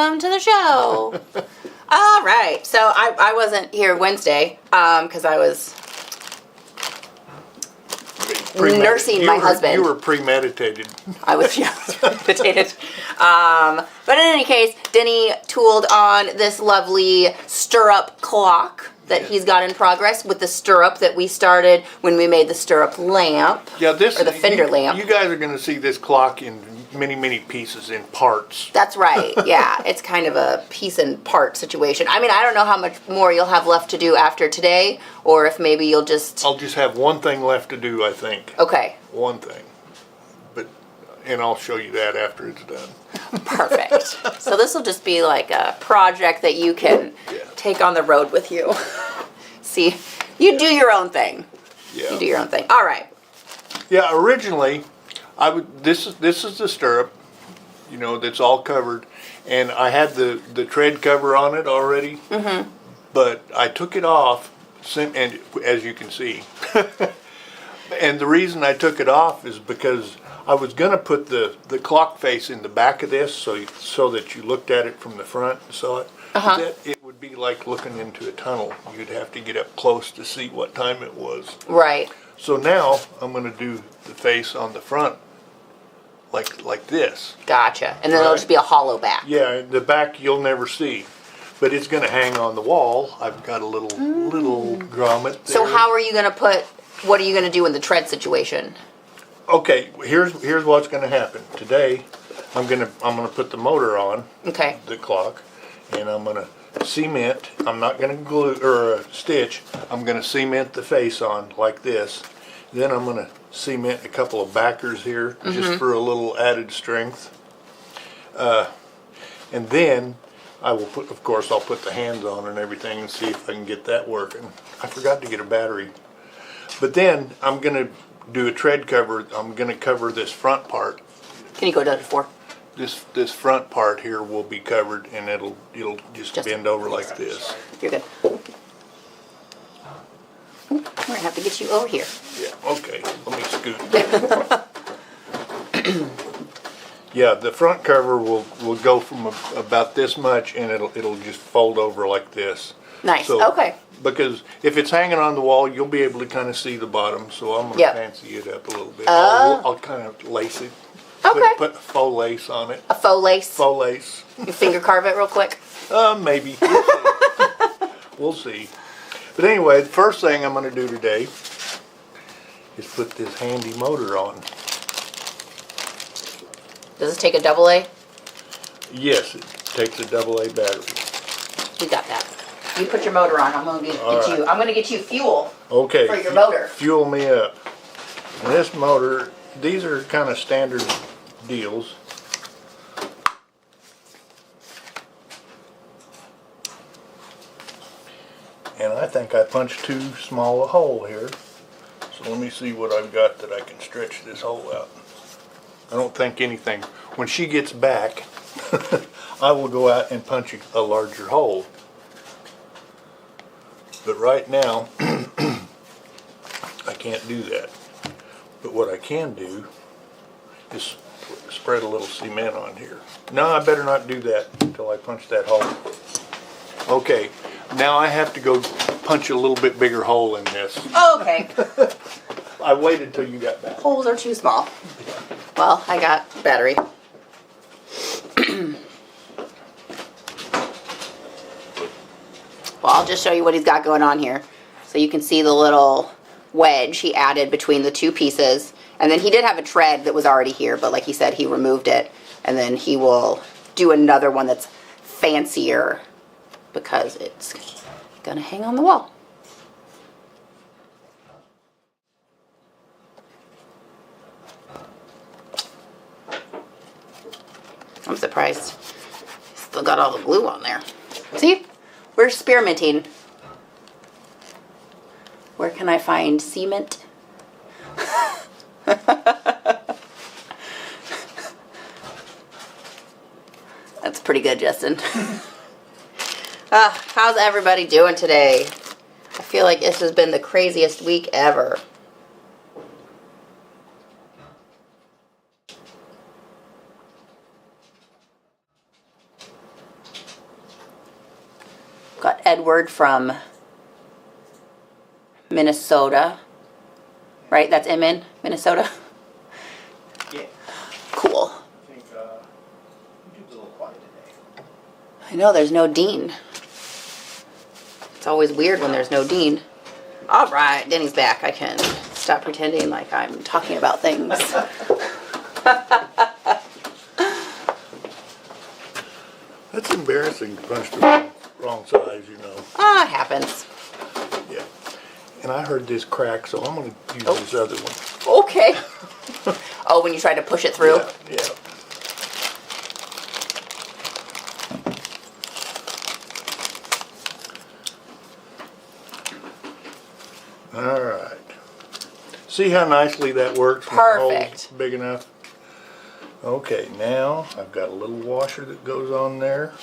welcome to the show. All right, so I wasn't here Wednesday because I was nursing my husband. You were premeditated. I was premeditated. But in any case, Denny tooled on this lovely stirrup clock that he's got in progress with the stirrup that we started when we made the stirrup lamp. Yeah, or the fender lamp. You guys are going to see this clock in many pieces, in parts. That's right. Yeah, it's kind of a piece and part situation. I mean, I don't know how much more you'll have left to do after today, or if maybe you'll just... I'll just have one thing left to do, I think. Okay. One thing. And I'll show you that after it's done. Perfect. So this will just be like a project that you can take on the road with you. See, you do your own thing. Yeah. You do your own thing. All right. Yeah, originally, this is the stirrup, that's all covered, and I had the tread cover on it already. Mm-hmm. But I took it off, and as you can see, and the reason I took it off is because I was going to put the clock face in the back of this so that you looked at it from the front and saw it. It would be like looking into a tunnel. You'd have to get up close to see what time it was. Right. So now I'm going to do the face on the front like this. Gotcha. And then it'll just be a hollow back. Yeah, the back you'll never see. But it's going to hang on the wall. I've got a little grommet there. So how are you going to what are you going to do in the tread situation? Okay, here's what's going to happen. Today, I'm gonna put the motor on. Okay. The clock, and I'm gonna cement. I'm not gonna glue or stitch. I'm gonna cement the face on like this. Then I'm gonna cement a couple of backers here just for a little added strength. And then I will put, of course, I'll put the hands on and everything and see if I can get that working. I forgot to get a battery, but then I'm gonna do a tread cover. I'm going to cover this front part. Can you go down to 4? This front part here will be covered, and it'll just bend over like this. You're good. We're going to have to get you over here. Yeah, okay. Let me scoot. Yeah, the front cover will go from about this much, and it'll just fold over like this. Nice. So, okay. Because if it's hanging on the wall, you'll be able to kind of see the bottom. So I'm going to fancy it up a little bit. I'll kind of lace it. Okay. Put faux lace on it. A faux lace? Faux lace. You finger carve it real quick? Maybe. We'll see. But anyway, the first thing I'm going to do today is put this handy motor on. Does this take a AA? Yes, it takes a AA battery. We got that. You put your motor on. I'm gonna get you fuel. Okay. For your motor. Fuel me up. And this motor, these are kind of standard deals. And I think I punched too small a hole here. So let me see what I've got that I can stretch this hole out. I don't think anything. When she gets back, I will go out and punch a larger hole. But right now, I can't do that. But what I can do is spread a little cement on here. No, I better not do that until I punch that hole. Okay, now I have to go punch a little bit bigger hole in this. Okay. I waited till you got back. Holes are too small. Well, I got battery. Well, I'll just show you what he's got going on here. So you can see the little wedge he added between the two pieces. And then he did have a tread that was already here, but like he said, he removed it. And then he will do another one that's fancier because it's gonna hang on the wall. I'm surprised. Still got all the glue on there. See? We're experimenting. Where can I find cement? That's pretty good, Justin. How's everybody doing today? I feel like this has been the craziest week ever. Got Edward from Minnesota. Right? That's Emin, Minnesota. Yeah. Cool. I think YouTube's a little quiet today. I know, there's no Dean. It's always weird when there's no Dean. All right, Denny's back. I can stop pretending like I'm talking about things. That's embarrassing to punch the wrong size, you know. Ah, it happens. Yeah. And I heard this crack, so I'm going to use this other one. Okay. Oh, when you try to push it through? Yeah. All right. See how nicely that works? when the hole's Perfect. big enough? Okay, now I've got a little washer that goes on there.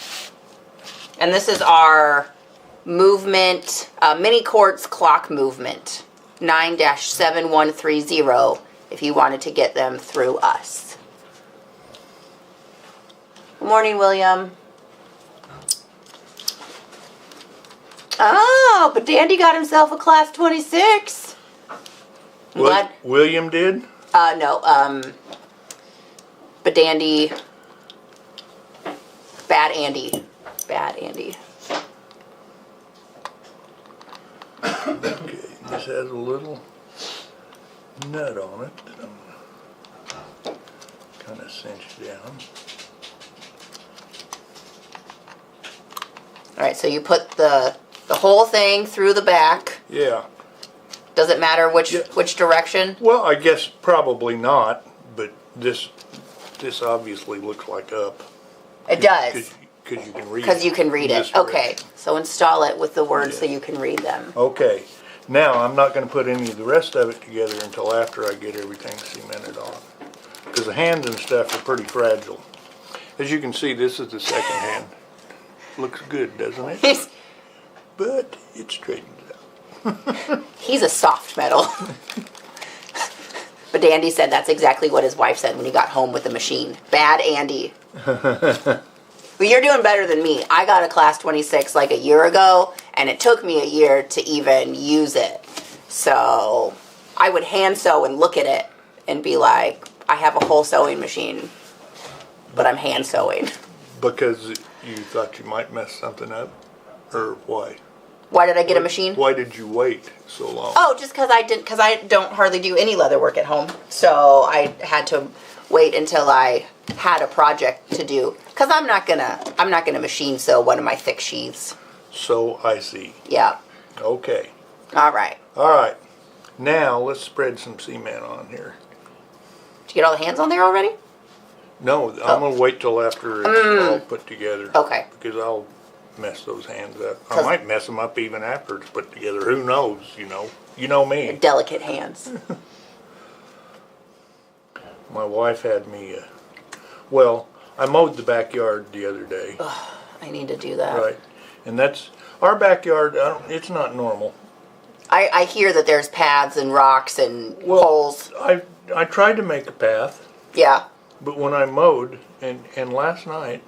And this is our movement, mini quartz clock movement, 9-7130, if you wanted to get them through us. Good morning, William. Oh, but Dandy got himself a class 26. What? William did? No, but Dandy, Bad Andy. Okay, this has a little nut on it that I'm kind of cinched down. All right, so you put the whole thing through the back. Yeah. Does it matter which direction? Well, I guess probably not, but this obviously looks like up. It does. Because you can read it. Because you can read it. This Okay, direction. so install it with the words so Yeah. you can read them. Okay, now I'm not going to put any of the rest of it together until after I get everything cemented on. Because the hands and stuff are pretty fragile. As you can see, this is the second hand. Looks good, doesn't it? But it straightens out. He's a soft metal. But Andy said that's exactly what his wife said when he got home with the machine. Bad Andy. Well, you're doing better than me. I got a class 26 like a year ago, and it took me a year to even use it. So I would hand sew and look at it and be like, I have a whole sewing machine, but I'm hand sewing. Because you thought you might mess something up? Or why? Why did I get a machine? Why did you wait so long? Oh, just because I don't hardly do any leather work at home. So I had to wait until I had a project to do. Because I'm not gonna machine sew one of my thick sheaths. So I see. Yeah. Okay. All right. All right. Now let's spread some cement on here. Did you get all the hands on there already? No, I'm going to wait till after it's all put together. Okay. Because I'll mess those hands up. I might mess them up even after it's put together. Who knows, you know. You know me. Delicate hands. My wife had me, well, I mowed the backyard the other day. I need to do that. Right. And that's, our backyard, it's not normal. I hear that there's paths and rocks and holes. I tried to make a path. Yeah. But when I mowed, and last night,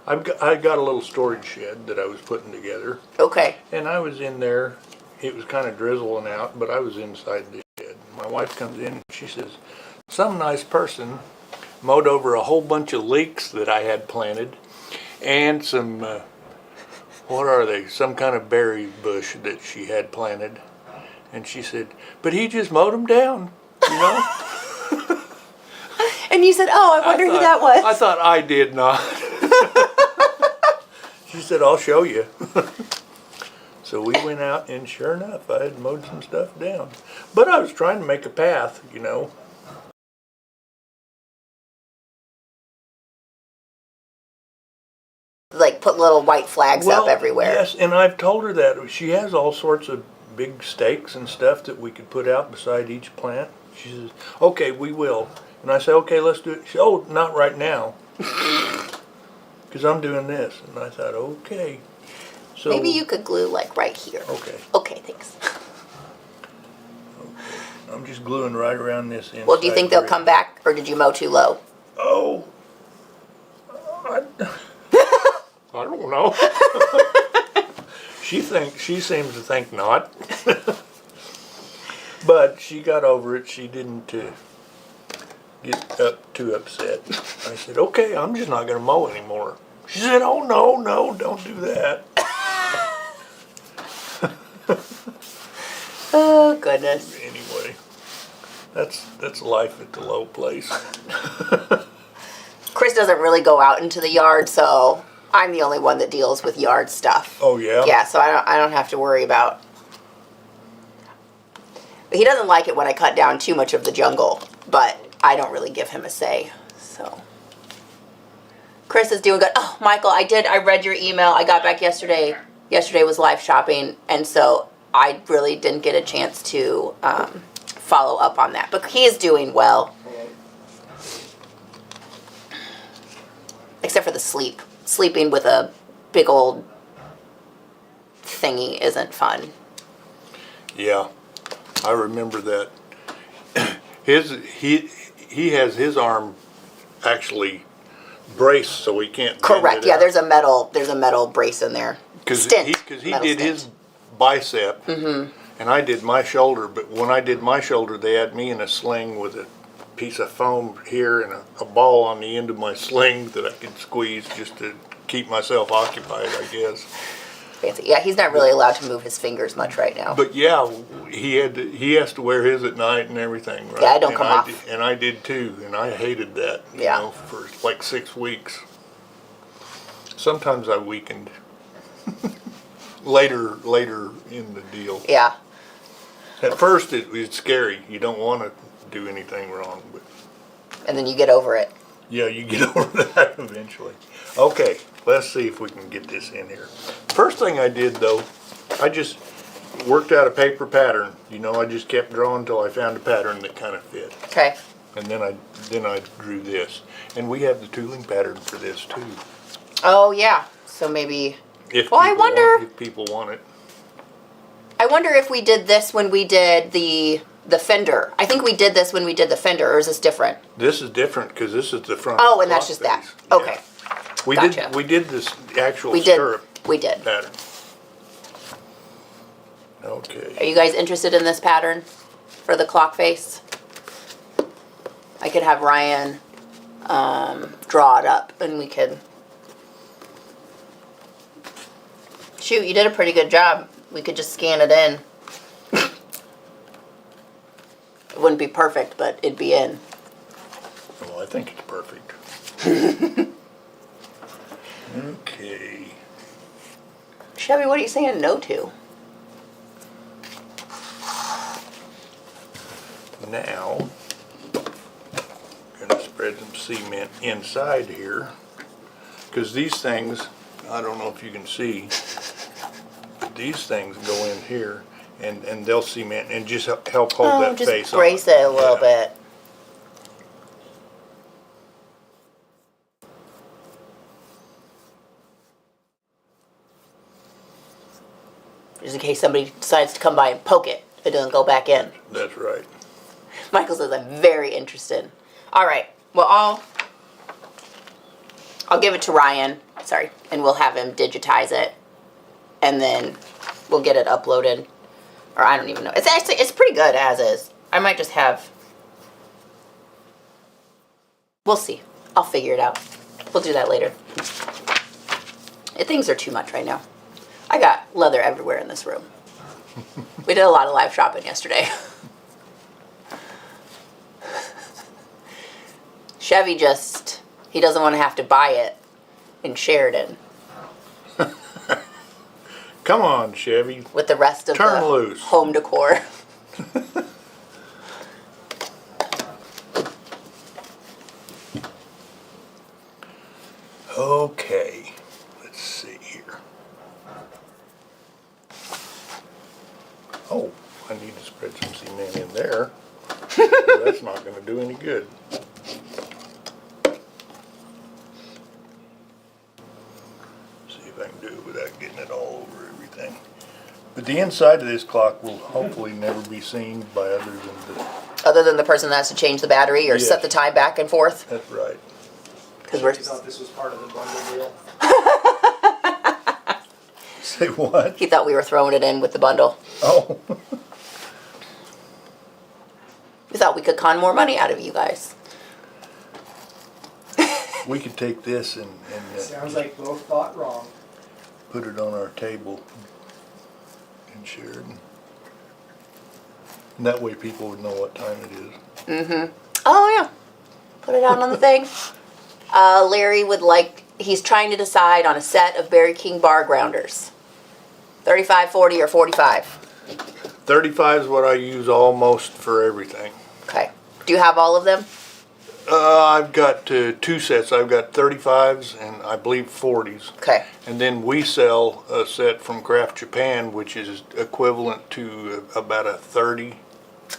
I got a little storage shed that I was putting together. Okay. And I was in there. It was kind of drizzling out, but I was inside the shed. My wife comes in and she says, some nice person mowed over a whole bunch of leeks that I had planted and some, what are they? Some kind of berry bush that she had planted. And she said, but he just mowed them down, you know? And you said, oh, I wonder who that was. I thought I did not. She said, I'll show you. So we went out, and sure enough, I had mowed some stuff down. But I was trying to make a path, you know. Like put little white flags up everywhere. Yes, and I've told her that. She has all sorts of big stakes and stuff that we could put out beside each plant. She says, okay, we will. And I say, okay, let's do it. She said, oh, not right now. Because I'm doing this. And I thought, okay. So Maybe you could glue like right here. Okay. Okay, thanks. Okay. I'm just gluing right around this inside. Well, do you think they'll come back, or did you mow too low? Oh. I don't know. She seems to think not. But she got over it. She didn't get too upset. I said, okay, I'm just not going to mow anymore. She said, oh, no, don't do that. Oh, goodness. Anyway, that's life at the low place. Chris doesn't really go out into the yard, so I'm the only one that deals with yard stuff. Oh, yeah? Yeah, so I don't have to worry about. He doesn't like it when I cut down too much of the jungle, but I don't really give him a say. So Chris is doing good. Oh, Michael, I read your email. I got back yesterday. Yesterday was live shopping, and so I really didn't get a chance to follow up on that. But he is doing well. Except for the sleep. Sleeping with a big old thingy isn't fun. Yeah, I remember that. He has his arm actually braced so he can't bend Correct. it Yeah, out. there's a metal brace in there. Because Stint. he Metal did stint. his bicep, and I did my shoulder. But when I did my shoulder, they had me in a sling with a piece of foam here and a ball on the end of my sling that I could squeeze just to keep myself occupied, I guess. Fancy. Yeah, he's not really allowed to move his fingers much right now. But yeah, he has to wear his at night and everything, right? Yeah, I don't and come off. And I did too, and I hated that. You Yeah. know, for like 6 weeks. Sometimes I weakened. later in the deal. Yeah. At first it was scary. You don't want to do anything wrong, but And then you get over it. yeah, you get over that eventually. Okay, let's see if we can get this in here. First thing I did though, I just worked out a paper pattern. You know, I just kept drawing until I found a pattern that kind of fit. Okay. And then I drew this. And we have the tooling pattern for this too. Oh, yeah. So maybe. If Well, I people wonder- if people want it. I wonder if we did this when we did the fender. I think we did this when we did the fender, or is this different? This is different because this is the front. Oh, of the and that's clock just that. face. Okay. Yeah. We Gotcha. did this actual We did. stirrup We did. pattern. Are Okay. you guys interested in this pattern for the clock face? I could have Ryan draw it up and we could. Shoot, you did a pretty good job. We could just scan it in. It wouldn't be perfect, but it'd be in. Well, I think it's perfect. Okay. Chevy, what are you saying no to? Now, I'm going to spread some cement inside here. Because these things, I don't know if you can see, but these things go in here and they'll cement and just help hold that just face brace on. it a little bit. Just in case somebody decides to come by and poke it, it doesn't go back in. That's right. Michael says I'm very interested. All right. Well, I'll give it to Ryan. Sorry, and we'll have him digitize it, and then we'll get it uploaded. Or I don't even know. It's pretty good as is. I might just have. We'll see. I'll figure it out. We'll do that later. Things are too much right now. I got leather everywhere in this room. We did a lot of live shopping yesterday. Chevy he doesn't want to have to buy it in Sheridan Come on, Chevy. with the rest of Turn the loose. home decor. Okay. Let's see here. Oh, I need to spread some cement in there. That's not going to do any good. See if I can do it without getting it all over everything. But the inside of this clock will hopefully never be seen by Other than the person that has to change the battery or Yes. set the time back and forth. That's right. Because we're. You thought this was part of the bundle deal? Say what? He thought we were throwing it in with the bundle. Oh. We thought we could con more money out of you guys. We could take this and Sounds like both thought wrong. put it on our table and share it. And that way people would know what time it is. Oh, yeah. Put it out on the thing. Larry would like, he's trying to decide on a set of Berry King bar grounders. 35, 40, or 45. 35 is what I use almost for everything. Okay. Do you have all of them? I've got two sets. I've got 35s and I believe 40s. Okay. And then we sell a set from Craft Japan, which is equivalent to about a 30.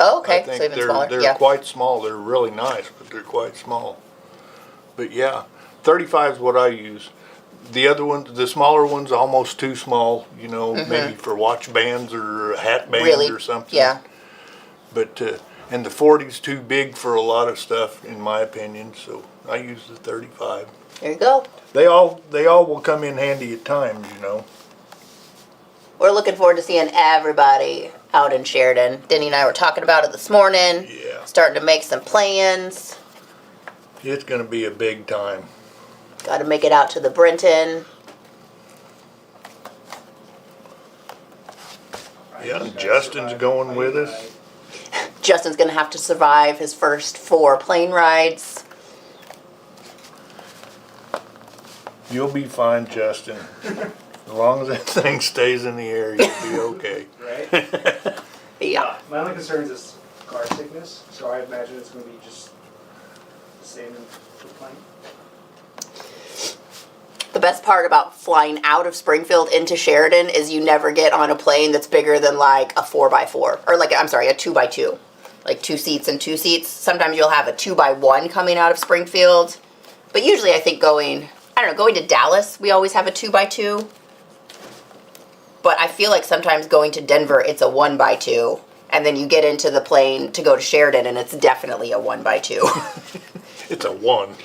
Oh, okay. I think So even they're smaller. they're Yeah. quite small. They're really nice, but they're quite small. But yeah, 35 is what I use. The other ones, the smaller ones, almost too small. You know, maybe for watch bands or hat bands Really? or something. Yeah. But and the 40's too big for a lot of stuff, in my opinion. So I use the 35. There you go. They all will come in handy at times, you know. We're looking forward to seeing everybody out in Sheridan. Denny and I were talking about it this morning. Yeah. Starting to make some plans. It's going to be a big time. Got to make it out to the Brenton. Yeah, and Justin's going with us. Justin's going to have to survive his first 4 plane rides. You'll be fine, Justin. As long as that thing stays in the air, you'll be okay. Right? Yeah. My only concern is car sickness, so I imagine it's going to be just the same in the plane. The best part about flying out of Springfield into Sheridan is you never get on a plane that's bigger than like a 4x4. Or like, I'm sorry, a 2x2. Like 2 seats and 2 seats. Sometimes you'll have a 2x1 coming out of Springfield. But usually I think going to Dallas, we always have a 2x2. But I feel like sometimes going to Denver, it's a 1x2. And then you get into the plane to go to Sheridan, and it's definitely a 1x2. It's a 1.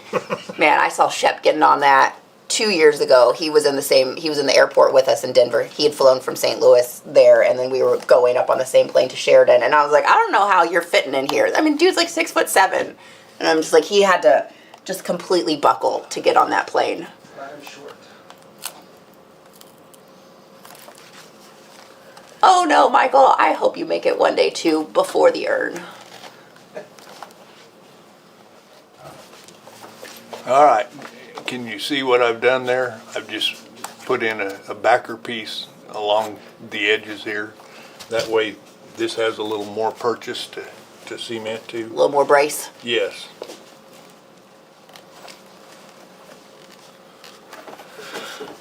Man, I saw Shep getting on that 2 years ago. He was in the airport with us in Denver. He had flown from St. Louis there, and then we were going up on the same plane to Sheridan. And I was like, I don't know how you're fitting in here. I mean, dude's like 6'7". And I'm just like, he had to just completely buckle to get on that plane. I'm short. Oh no, Michael, I hope you make it one day too before the urn. All right. Can you see what I've done there? I've just put in a backer piece along the edges here. That way this has a little more purchase to cement A to. little more brace. Yes.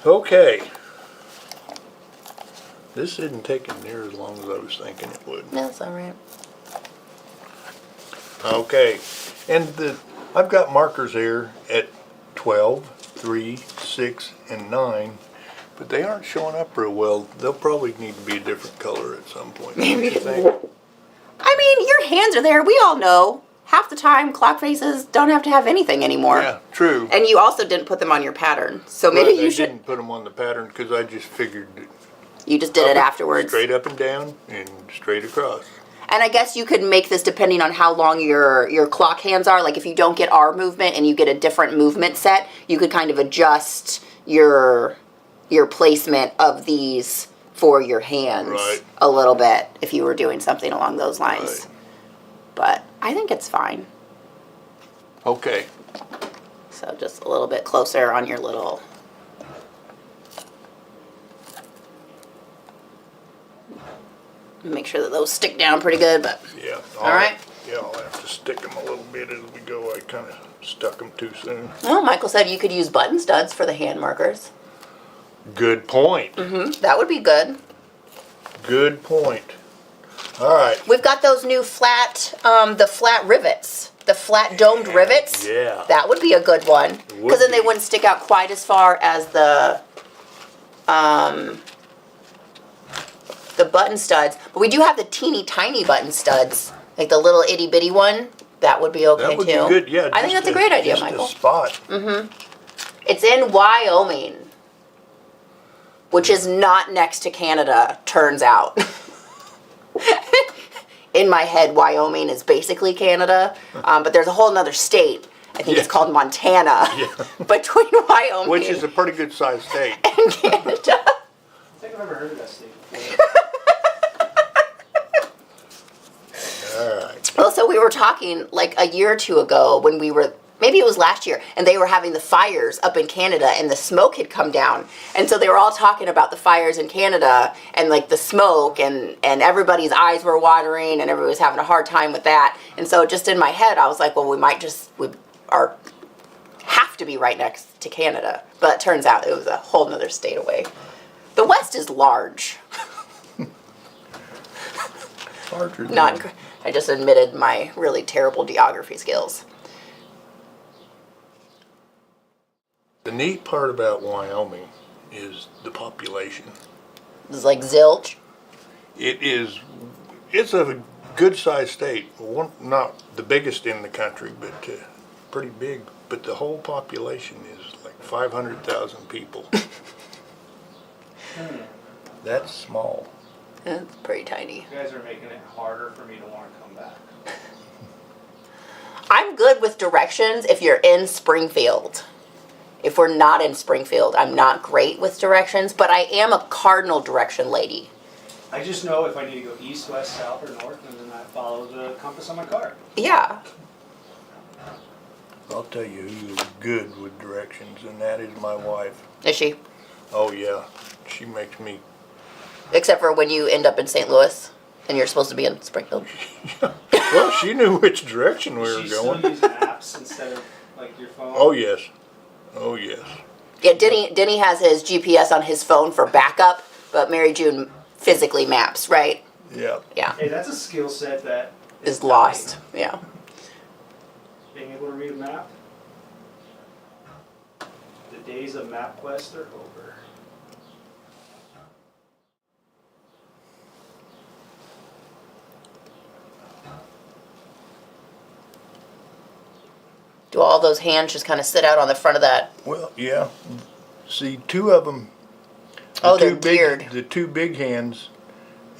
Okay. This isn't taking near as long as I was thinking it would. No, that's all right. Okay. And I've got markers here at 12, 3, 6, and 9, but they aren't showing up real well. They'll probably need to be a different color at some point, don't you think? I mean, your hands are there. We all know. Half the time, clock faces don't have to have anything anymore. Yeah, true. And you also didn't put them on your pattern. So maybe But you I should. didn't put them on the pattern because I just figured You just did it afterwards. straight up and down and straight across. And I guess you could make this depending on how long your clock hands are. Like if you don't get our movement and you get a different movement set, you could kind of adjust your placement of these for your hands Right. a little bit if you were doing something along those lines. Right. But I think it's fine. Okay. So just a little bit closer on your little. Make sure that those stick down pretty good, but Yeah. all right. Yeah, I'll have to stick them a little bit as we go. I kind of stuck them too soon. Well, Michael said you could use button studs for the hand markers. Good point. That would be good. Good point. All right. We've got those new flat, the flat rivets, the flat domed rivets. Yeah. That would be a good one. would Because then they be. wouldn't stick out quite as far as the button studs. But we do have the teeny tiny button studs, like the little itty bitty one. That would be okay That would too. be good. Yeah. I think just that's a great idea, just Michael. A spot. It's in Wyoming. which is not next to Canada, turns out. In my head, Wyoming is basically Canada, but there's a whole other state. I think it's called Montana, between Wyoming, Which is a pretty good sized state. and Canada. I think I've ever heard of that state before. All right. Well, so we were talking like a year or two ago when we were, maybe it was last year, and they were having the fires up in Canada and the smoke had come down. And so they were all talking about the fires in Canada and like the smoke, and everybody's eyes were watering and everybody was having a hard time with that. And so just in my head, I was like, well, we have to be right next to Canada. But it turns out it was a whole nother state away. The West is large. Larger than Not, I just admitted my really terrible geography skills. The neat part about Wyoming is the population. It's like zilch. It's a good sized state. Not the biggest in the country, but pretty big. But the whole population is like 500,000 people. That's small. It's pretty tiny. You guys are making it harder for me to want to come back. I'm good with directions if you're in Springfield. If we're not in Springfield, I'm not great with directions, but I am a cardinal direction lady. I just know if I need to go east, west, south, or north, and then I follow the compass on my card. Yeah. I'll tell you who's good with directions, and that is my wife. Is she? Oh yeah, she makes me. Except for when you end up in St. Louis and you're supposed to be in Springfield. Well, she knew which direction we were She going. still use maps instead of like your phone. Oh yes, oh yes. Yeah, Denny has his GPS on his phone for backup, but Mary June physically maps, right? Yeah. Yeah. Hey, that's a skill set that Is lost. Yeah. Being able to read a map. The days of MapQuest are over. Do all those hands just kind of sit out on the front of that? Well, yeah. See, two of them. Oh, they're geared. The two big hands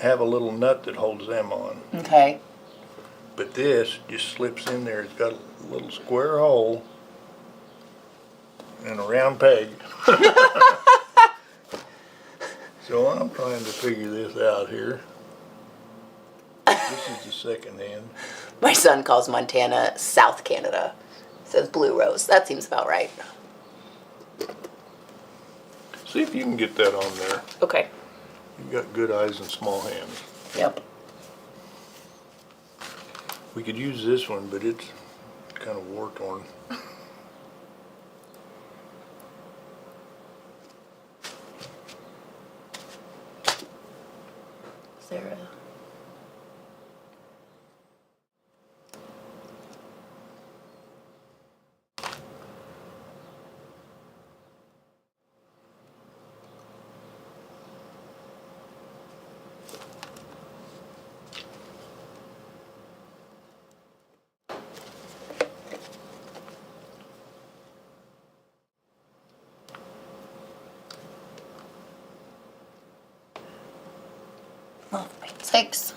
have a little nut that holds them on. Okay. But this just slips in there. It's got a little square hole and a round peg. So I'm trying to figure this out here. This is the second hand. My son calls Montana South Canada. Says Blue Rose. That seems about right. See if you can get that on there. Okay. You've got good eyes and small hands. Yep. We could use this one, but it's kind of war torn. Sarah. Oh, for Pete's sakes.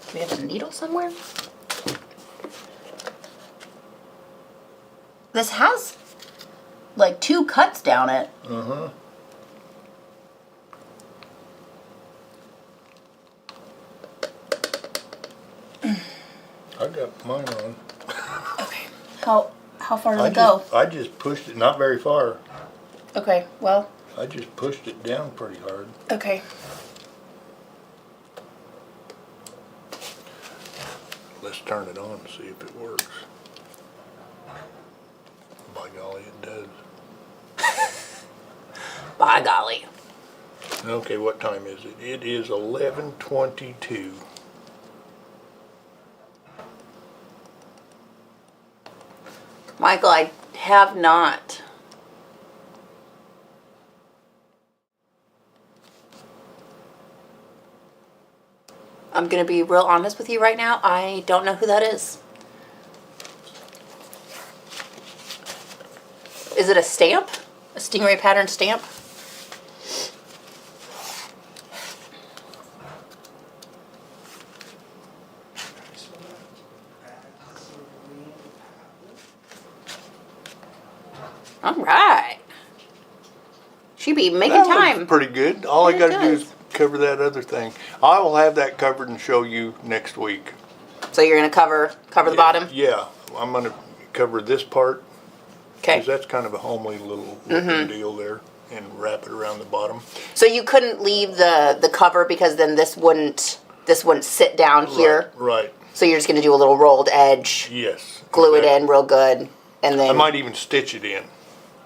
Do we have a needle somewhere? This has like 2 cuts down it. Uh-huh. I got mine on. Okay. How far does it go? I just pushed it, not very far. Okay, well, I just pushed it down pretty hard. okay. Let's turn it on and see if it works. By golly, it does. By golly. Okay, what time is it? It is 11:22. Michael, I have not. I'm going to be real honest with you right now. I don't know who that is. Is it a stamp? a stingray pattern stamp. All right. She be making That time. looks pretty good. All I It got to do does. is cover that other thing. I will have that covered and show you next week. So you're gonna cover the bottom. Yeah, I'm going to cover this part Okay. because that's kind of a homely little looking deal there, and wrap it around the bottom. So you couldn't leave the cover because then this wouldn't sit down here. Right. So you're just gonna do a little rolled edge, Yes. glue it exactly. in real good, and then. I might even stitch it in.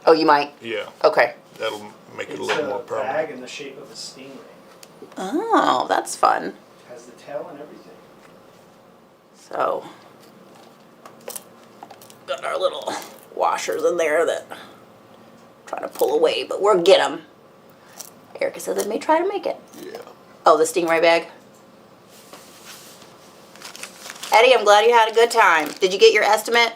Oh, you might. Yeah. Okay. That'll make it It's a little more a bag permanent. in the shape of a stingray. Oh, that's fun. Has the tail and everything. So, got our little washers in there that I'm trying to pull away, but we'll get them. Erica said they may try to make it. Yeah. Oh, the stingray bag. Eddie, I'm glad you had a good time. Did you get your estimate?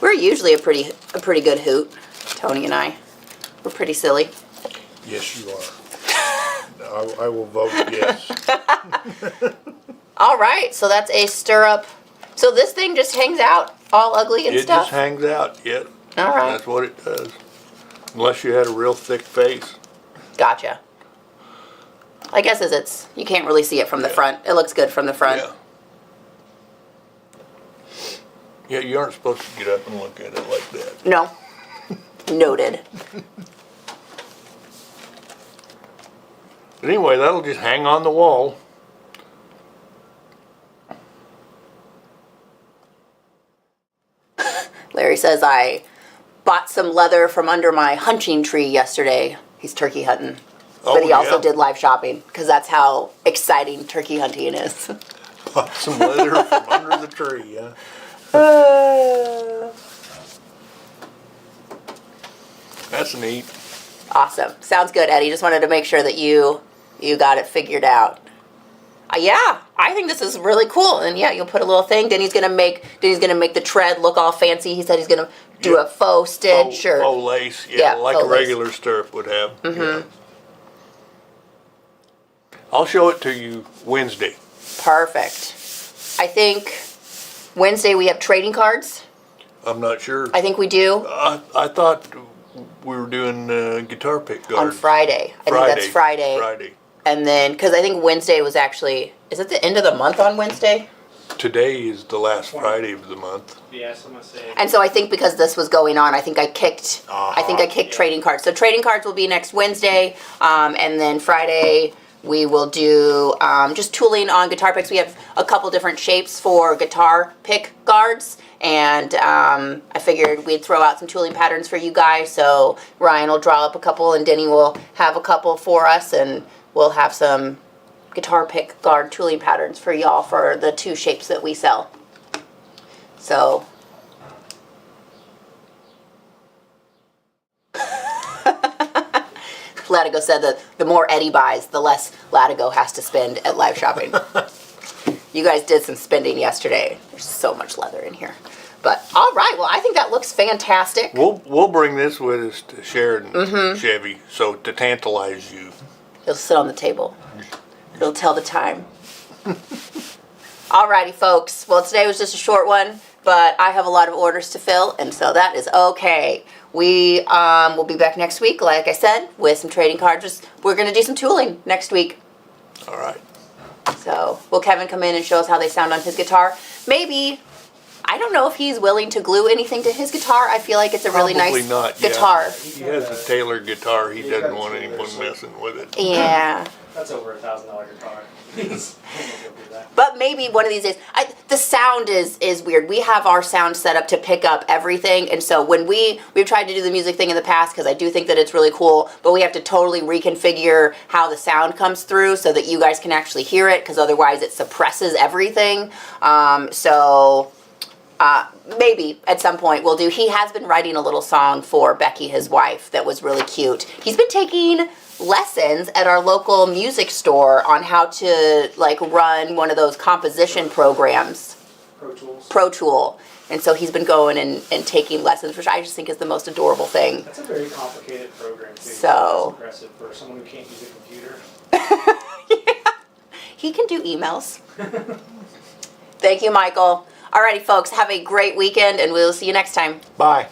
We're usually a pretty good hoot, Tony and I. We're pretty silly. Yes, you are. I will vote yes. All right, so that's a stirrup. So this thing just hangs out all ugly and It stuff? just hangs out. Yep. All right. That's what it does. Unless you had a real thick face. Gotcha. I guess as it's, you can't really see it from the front. It looks good from the front. Yeah. Yeah, you aren't supposed to get up and look at it like that. No. Noted. But anyway, that'll just hang on the wall. Larry says I bought some leather from under my hunching tree yesterday. He's turkey hunting. Oh, But he also yeah. did live shopping because that's how exciting turkey hunting is. Bought some leather from under the tree, huh? That's neat. Awesome. Sounds good, Eddie. Just wanted to make sure that you got it figured out. Yeah, I think this is really cool. And yeah, you'll put a little thing. Denny's gonna make the tread look all fancy. He said he's gonna do a faux stitch or Faux lace, Yeah, like faux a lace. regular stirrup would have. Yeah. I'll show it to you Wednesday. perfect. I think Wednesday we have trading cards. I'm not sure. I think we do I thought we were doing guitar pick guards. on Friday. I think that's Friday. Friday. And then, because I think Wednesday was actually, is it the end of the month on Wednesday? Today is the last Friday of the month. Yeah, so I'm gonna say. And so I think because this was going on, I think I kicked Yeah. trading cards. So trading cards will be next Wednesday, and then Friday we will do just tooling on guitar picks. We have a couple different shapes for guitar pick guards, and I figured we'd throw out some tooling patterns for you guys. So Ryan will draw up a couple, and Denny will have a couple for us, and we'll have some guitar pick guard tooling patterns for y'all for the two shapes that we sell. So Latigo said that the more Eddie buys, the less Latigo has to spend at live shopping. You guys did some spending yesterday. There's so much leather in here. But all right, well, I think that looks fantastic. We'll bring this with us to Sheridan Mm-hmm. Chevy, so to tantalize you. It'll sit on the table. It'll tell the time. Alrighty, folks. Well, today was just a short one, but I have a lot of orders to fill, and so that is okay. We will be back next week, like I said, with some trading cards. We're going to do some tooling next week. All right. So will Kevin come in and show us how they sound on his guitar? Maybe. I don't know if he's willing to glue anything to his guitar. I feel like it's a really Probably nice not, yeah. guitar. He has a Taylor guitar. He He's doesn't got want two anyone there, so- messing with it. Yeah. That's over $1,000 guitar. He's gonna do that. But maybe one of these days, the sound is weird. We have our sound set up to pick up everything, and so when we've tried to do the music thing in the past, because I do think that it's really cool, but we have to totally reconfigure how the sound comes through so that you guys can actually hear it, because otherwise it suppresses everything. Maybe at some point we'll do. He has been writing a little song for Becky, his wife, that was really cute. He's been taking lessons at our local music store on how to like run one of those composition programs. Pro Tool. And so he's been going and taking lessons, which I just think is the most adorable thing. That's a very complicated program, too. So That's impressive for someone who can't use a computer. Yeah. He can do emails. Thank you, Michael. Alrighty, folks, have a great weekend, and we'll see you next time. Bye.